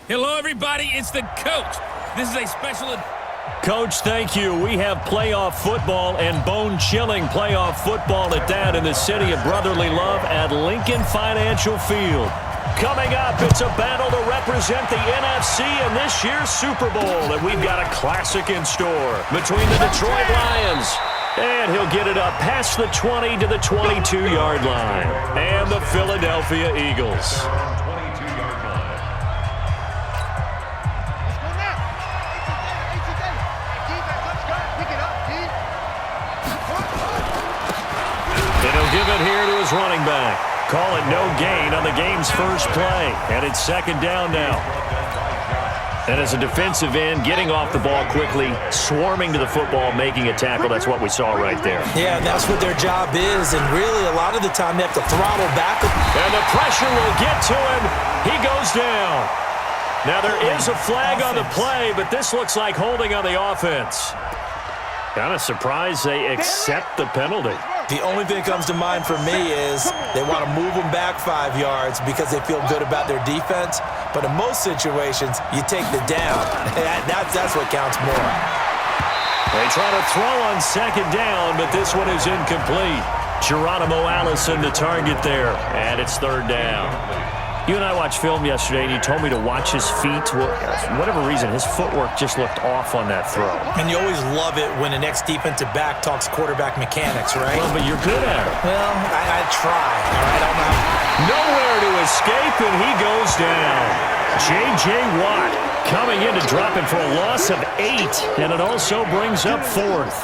Hello, everybody. It's the coach. This is a special... Coach, thank you. We have playoff football and bone-chilling playoff football at that in the city of brotherly love at Lincoln Financial Field. Coming up, it's a battle to represent the NFC in this year's Super Bowl, and we've got a classic in store between the Detroit Lions, and he'll get it up past the 20 to the 22-yard line, and the Philadelphia Eagles. Give it here to his running back. Call it no gain on the game's first play. And it's second down now. And as a defensive end, getting off the ball quickly, swarming to the football, making a tackle, that's what we saw right there. Yeah, and that's what their job is. And really, a lot of the time, they have to throttle back. And the pressure will get to him. He goes down. Now, there is a flag on the play, but this looks like holding on the offense. Kind of surprised they accept the penalty. The only thing that comes to mind for me is they want to move them back 5 yards because they feel good about their defense. But in most situations, you take the down. That's what counts more. They try to throw on second down, but this one is incomplete. Geronimo Allison the target there, and it's third down. You and I watched film yesterday, and you told me to watch his feet. Well, for whatever reason, his footwork just looked off on that throw. And you always love it when the next defensive back talks quarterback mechanics, right? Well, but you're good at it. Well, I try. All right, I'm not. Nowhere to escape, and he goes down. J.J. Watt coming in to drop him for a loss of 8, and it also brings up fourth.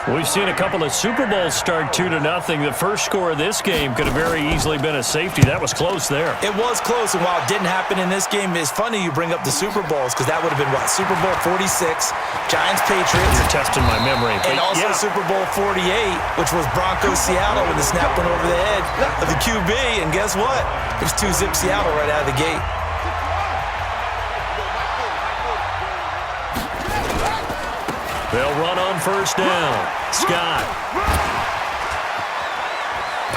We've seen a couple of Super Bowls start 2-0. The first score of this game could have very easily been a safety. That was close there. It was close, and while it didn't happen in this game, it's funny you bring up the Super Bowls because that would have been, what, Super Bowl 46, Giants-Patriots. You're testing my memory. And also Super Bowl 48, which was Broncos-Seattle when the snap went over the head of the QB, and guess what? It was 2-zip Seattle right out of the gate. They'll run on first down. Scott.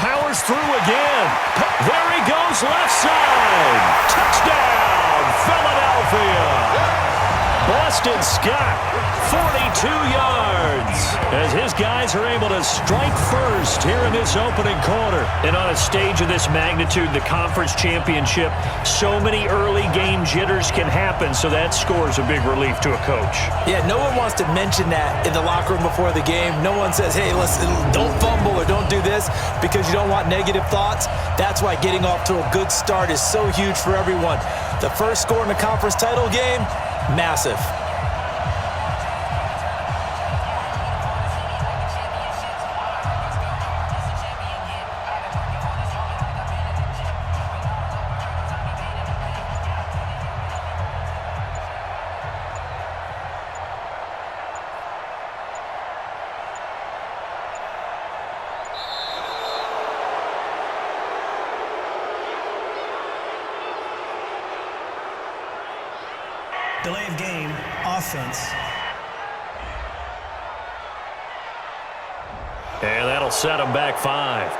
Powers through again. There he goes, left side. Touchdown, Philadelphia. Boston Scott, 42 yards. As his guys are able to strike first here in this opening quarter. And on a stage of this magnitude, the conference championship, so many early game jitters can happen, so that scores a big relief to a coach. Yeah, no one wants to mention that in the locker room before the game. No one says, hey, listen, don't fumble or don't do this because you don't want negative thoughts. That's why getting off to a good start is so huge for everyone. The first score in the conference title game, massive. Delay of game, offense. And that'll set them back 5.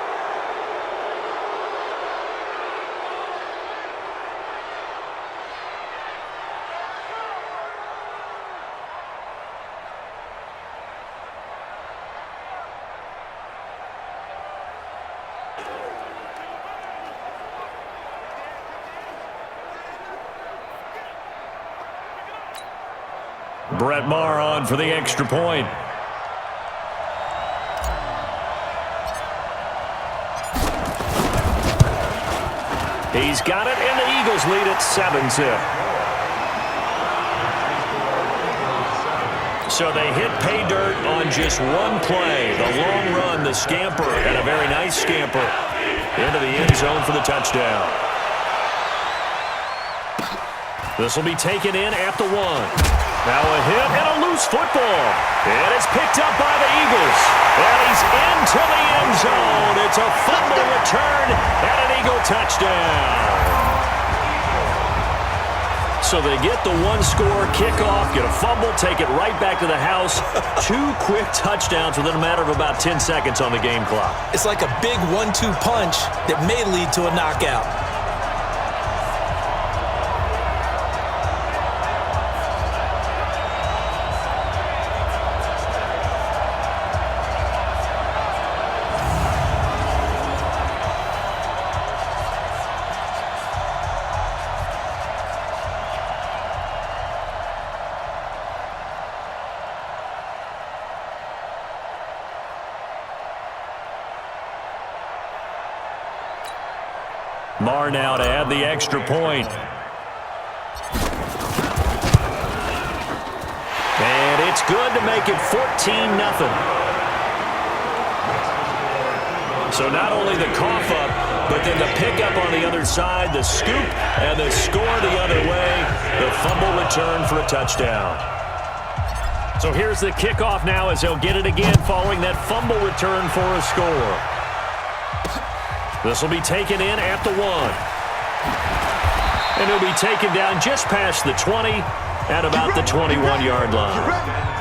Brett Maher on for the extra point. He's got it, and the Eagles lead it 7-0. So they hit pay dirt on just one play. The long run, the scamper, and a very nice scamper into the end zone for the touchdown. This will be taken in at the 1. Now a hit and a loose football. And it's picked up by the Eagles. And he's into the end zone. It's a fumble return and an Eagle touchdown. So they get the one-score kickoff, get a fumble, take it right back to the house. 2 quick touchdowns within a matter of about 10 seconds on the game clock. It's like a big 1-2 punch that may lead to a knockout. Marr now to add the extra point. And it's good to make it 14-0. So not only the cough up, but then the pickup on the other side, the scoop, and the score the other way. The fumble return for a touchdown. So here's the kickoff now as they'll get it again following that fumble return for a score. This will be taken in at the 1. And it'll be taken down just past the 20 at about the 21-yard line.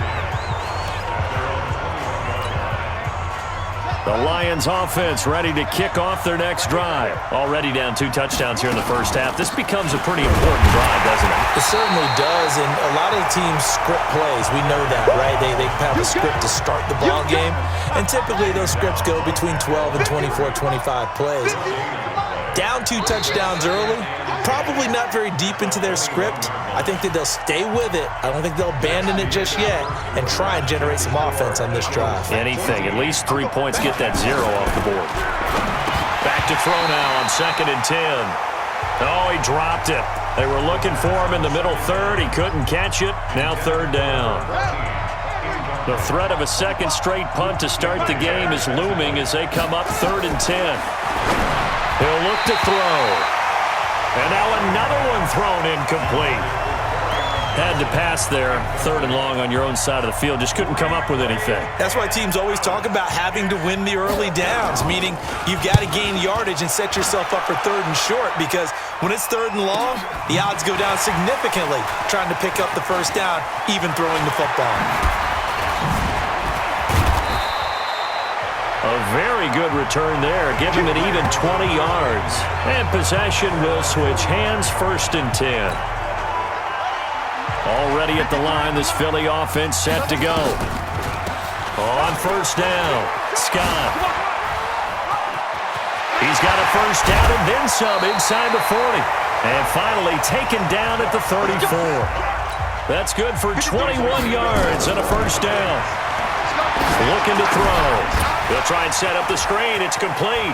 The Lions offense ready to kick off their next drive. Already down 2 touchdowns here in the first half. This becomes a pretty important drive, doesn't it? It certainly does, and a lot of teams script plays. We know that, right? They have a script to start the ball game, and typically those scripts go between 12 and 24, 25 plays. Down 2 touchdowns early, probably not very deep into their script. I think that they'll stay with it. I don't think they'll abandon it just yet and try and generate some offense on this drive. Anything. At least 3 points get that 0 off the board. Back to throw now on 2nd and 10. Oh, he dropped it. They were looking for him in the middle third. He couldn't catch it. Now 3rd down. The threat of a second straight punt to start the game is looming as they come up 3rd and 10. He'll look to throw. And now another one thrown incomplete. Had to pass there, 3rd and long on your own side of the field. Just couldn't come up with anything. That's why teams always talk about having to win the early downs, meaning you've got to gain yardage and set yourself up for 3rd and short, because when it's 3rd and long, the odds go down significantly trying to pick up the first down, even throwing the football. A very good return there. Give him an even 20 yards. And possession will switch hands, 1st and 10. Already at the line, this Philly offense set to go. On 1st down, Scott. He's got a 1st down and then some inside the 40. And finally taken down at the 34. That's good for 21 yards and a 1st down. Looking to throw. He'll try and set up the screen. It's complete.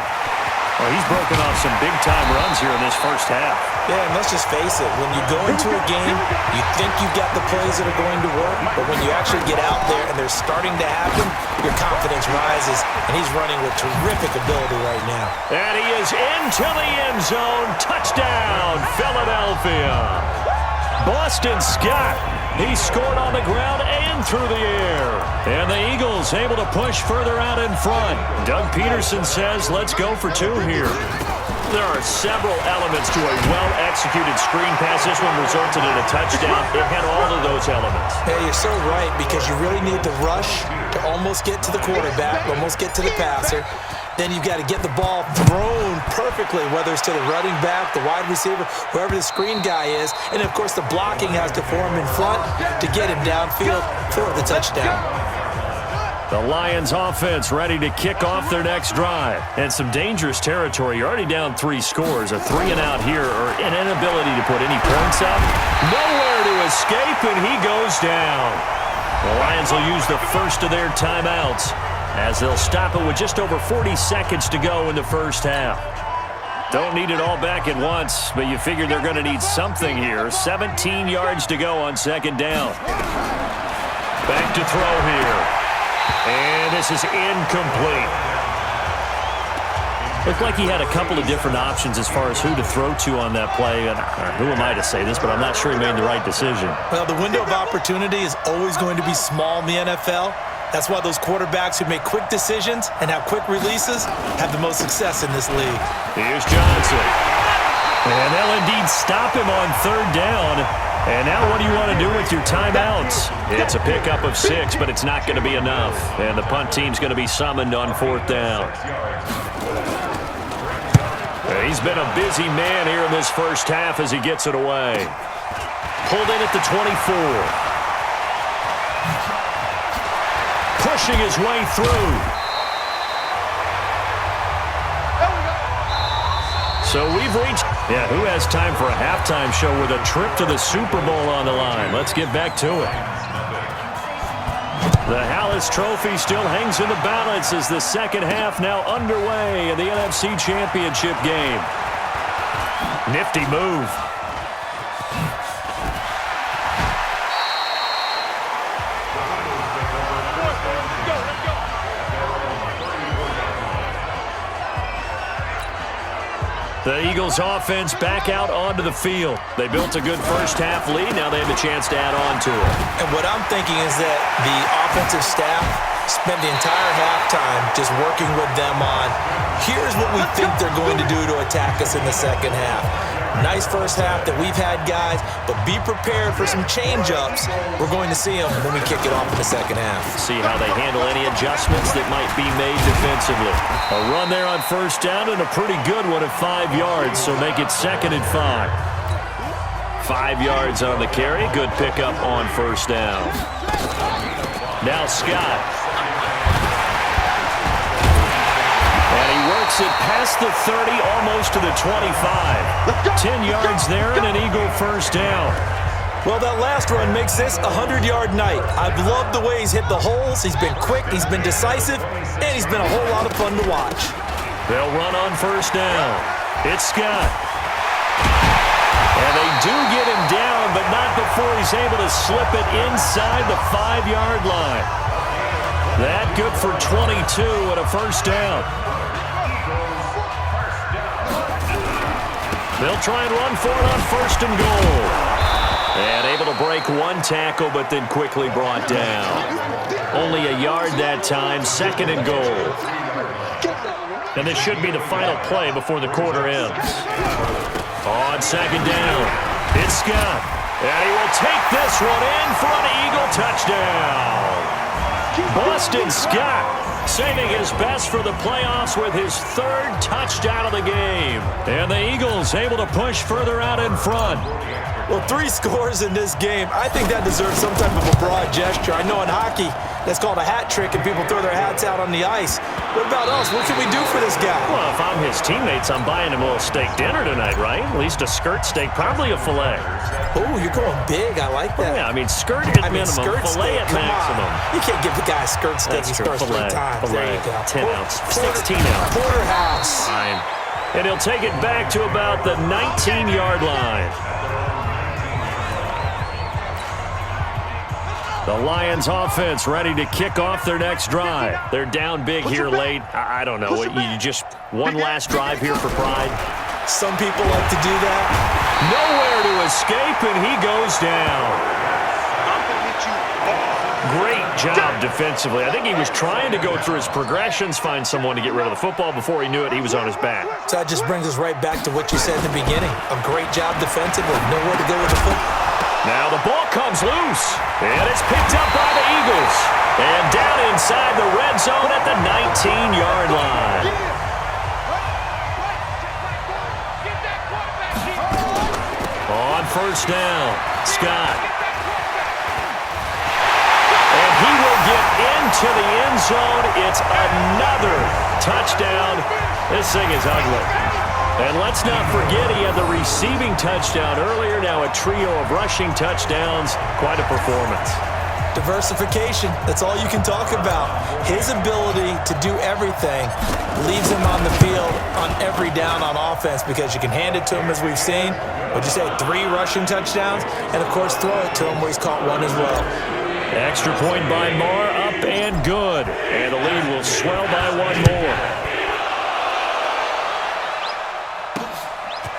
Well, he's broken off some big-time runs here in this first half. Yeah, and let's just face it. When you go into a game, you think you've got the plays that are going to work, but when you actually get out there and they're starting to happen, your confidence rises, and he's running with terrific ability right now. And he is into the end zone. Touchdown, Philadelphia. Boston Scott. He scored on the ground and through the air. And the Eagles able to push further out in front. Doug Peterson says, let's go for 2 here. There are several elements to a well-executed screen pass. This one resulted in a touchdown. It had all of those elements. Hey, you're so right, because you really need the rush to almost get to the quarterback, almost get to the passer. Then you've got to get the ball thrown perfectly, whether it's to the running back, the wide receiver, whoever the screen guy is. And, of course, the blocking has to form in front to get him downfield for the touchdown. The Lions offense ready to kick off their next drive. And some dangerous territory. You're already down 3 scores. A 3-and-out here, or an inability to put any points up. Nowhere to escape, and he goes down. The Lions will use the first of their timeouts, as they'll stop it with just over 40 seconds to go in the first half. Don't need it all back at once, but you figure they're going to need something here. 17 yards to go on 2nd down. Back to throw here. And this is incomplete. Looked like he had a couple of different options as far as who to throw to on that play. And who am I to say this, but I'm not sure he made the right decision. Well, the window of opportunity is always going to be small in the NFL. That's why those quarterbacks who make quick decisions and have quick releases have the most success in this league. Here's Johnson. And they'll indeed stop him on 3rd down. And now what do you want to do with your timeouts? It's a pickup of 6, but it's not going to be enough. And the punt team's going to be summoned on 4th down. He's been a busy man here in this first half as he gets it away. Pulled in at the 24. Pushing his way through. So we've reached, who has time for a halftime show with a trip to the Super Bowl on the line? Let's get back to it. The Hallis Trophy still hangs in the balance as the second half now underway in the NFC Championship game. Nifty move. The Eagles offense back out onto the field. They built a good first half lead. Now they have a chance to add on to it. And what I'm thinking is that the offensive staff spent the entire halftime just working with them on, here's what we think they're going to do to attack us in the second half. Nice first half that we've had, guys, but be prepared for some change-ups. We're going to see them when we kick it off in the second half. See how they handle any adjustments that might be made defensively. A run there on first down and a pretty good one at 5 yards, so make it 2nd and 5. 5 yards on the carry. Good pickup on first down. Now Scott. And he works it past the 30, almost to the 25. 10 yards there and an Eagle first down. Well, that last run makes this a 100-yard night. I've loved the way he's hit the holes. He's been quick, he's been decisive, and he's been a whole lot of fun to watch. They'll run on first down. It's Scott. And they do get him down, but not before he's able to slip it inside the 5-yard line. That good for 22 and a first down. They'll try and run for it on first and goal. And able to break one tackle, but then quickly brought down. Only a yard that time, 2nd and goal. And this should be the final play before the quarter ends. On 2nd down, it's Scott. And he will take this one in for an Eagle touchdown. Boston Scott saving his best for the playoffs with his 3rd touchdown of the game. And the Eagles able to push further out in front. Well, 3 scores in this game. I think that deserves some type of a broad gesture. I know in hockey, that's called a hat trick, and people throw their hats out on the ice. What about us? What can we do for this guy? Well, if I'm his teammates, I'm buying him a little steak dinner tonight, right? At least a skirt steak, probably a filet. Oh, you're going big. I like that. Yeah, I mean, skirt at minimum, filet at maximum. You can't give the guy a skirt steak. He starts 3 times. There you go. 10 ounce, 16 ounce. Porterhouse. Fine. And he'll take it back to about the 19-yard line. The Lions offense ready to kick off their next drive. They're down big here late. I don't know. You just one last drive here for pride? Some people like to do that. Nowhere to escape, and he goes down. Great job defensively. I think he was trying to go through his progressions, find someone to get rid of the football. Before he knew it, he was on his back. So that just brings us right back to what you said in the beginning. A great job defensively. Nowhere to go with the football. Now the ball comes loose, and it's picked up by the Eagles. And down inside the red zone at the 19-yard line. On first down, Scott. And he will get into the end zone. It's another touchdown. This thing is ugly. And let's not forget he had the receiving touchdown earlier. Now a trio of rushing touchdowns. Quite a performance. Diversification, that's all you can talk about. His ability to do everything leaves him on the field on every down on offense because you can hand it to him as we've seen. What'd you say, 3 rushing touchdowns? And, of course, throw it to him where he's caught 1 as well. Extra point by Marr, up and good. And the lead will swell by 1 more.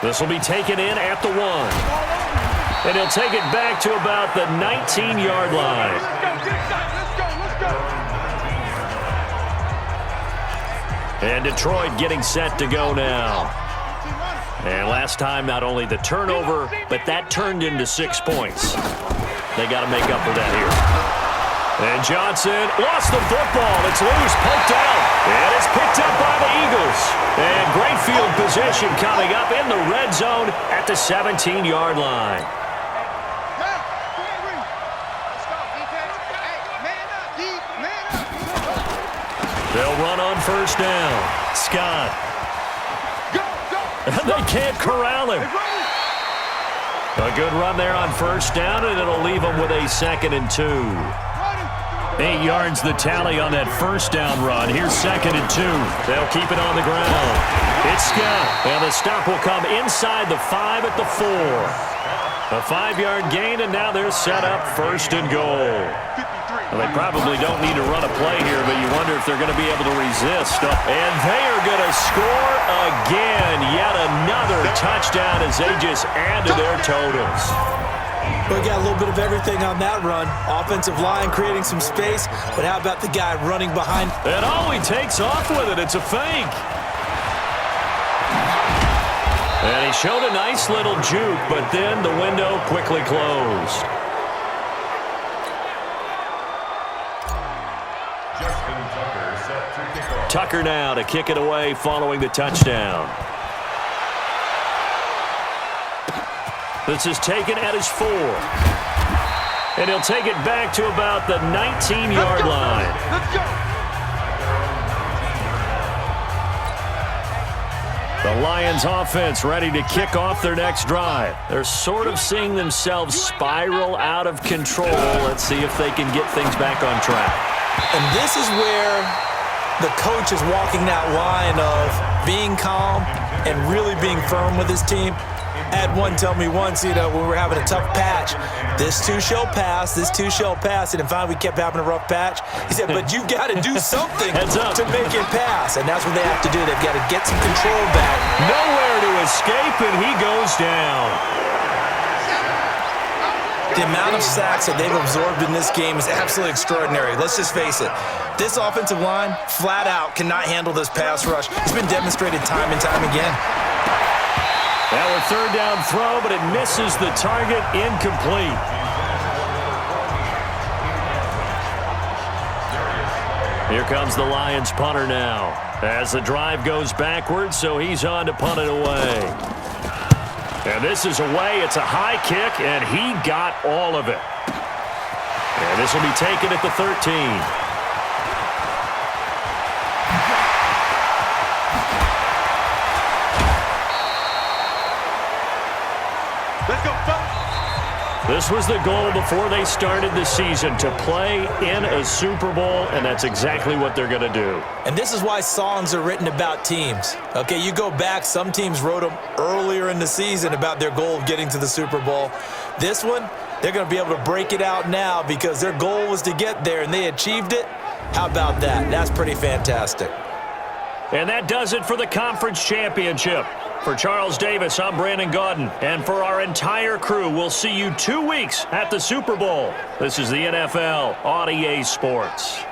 This will be taken in at the 1. And he'll take it back to about the 19-yard line. And Detroit getting set to go now. And last time, not only the turnover, but that turned into 6 points. They got to make up for that here. And Johnson lost the football. It's loose, poked out. And it's picked up by the Eagles. And great field position coming up in the red zone at the 17-yard line. They'll run on first down. Scott. And they can't corral him. A good run there on first down, and it'll leave them with a 2nd and 2. 8 yards the tally on that first down run. Here's 2nd and 2. They'll keep it on the ground. It's Scott. And the stop will come inside the 5 at the 4. A 5-yard gain, and now they're set up 1st and goal. Well, they probably don't need to run a play here, but you wonder if they're going to be able to resist. And they are going to score again. Yet another touchdown as they just add to their totals. We got a little bit of everything on that run. Offensive line creating some space, but how about the guy running behind? And he takes off with it. It's a fake. And he showed a nice little juke, but then the window quickly closed. Tucker now to kick it away following the touchdown. This is taken at his 4. And he'll take it back to about the 19-yard line. Let's go. The Lions offense ready to kick off their next drive. They're sort of seeing themselves spiral out of control. Let's see if they can get things back on track. And this is where the coach is walking that line of being calm and really being firm with his team. I had one tell me once, when we were having a tough patch, this too shall pass, this too shall pass. And then finally we kept having a rough patch. He said, but you've got to do something to make it pass. And that's what they have to do. They've got to get some control back. Nowhere to escape, and he goes down. The amount of sacks that they've absorbed in this game is absolutely extraordinary. Let's just face it. This offensive line, flat out, cannot handle this pass rush. It's been demonstrated time and time again. Now a 3rd down throw, but it misses the target, incomplete. Here comes the Lions punter now. As the drive goes backwards, so he's on to punt it away. And this is away. It's a high kick, and he got all of it. And this will be taken at the 13. This was the goal before they started the season, to play in a Super Bowl, and that's exactly what they're going to do. And this is why songs are written about teams. Okay, you go back, some teams wrote them earlier in the season about their goal of getting to the Super Bowl. This one, they're going to be able to break it out now because their goal was to get there, and they achieved it. How about that? That's pretty fantastic. And that does it for the conference championship. For Charles Davis, I'm Brandon Gaudin. And for our entire crew, we'll see you 2 weeks at the Super Bowl. This is the NFL on EA Sports.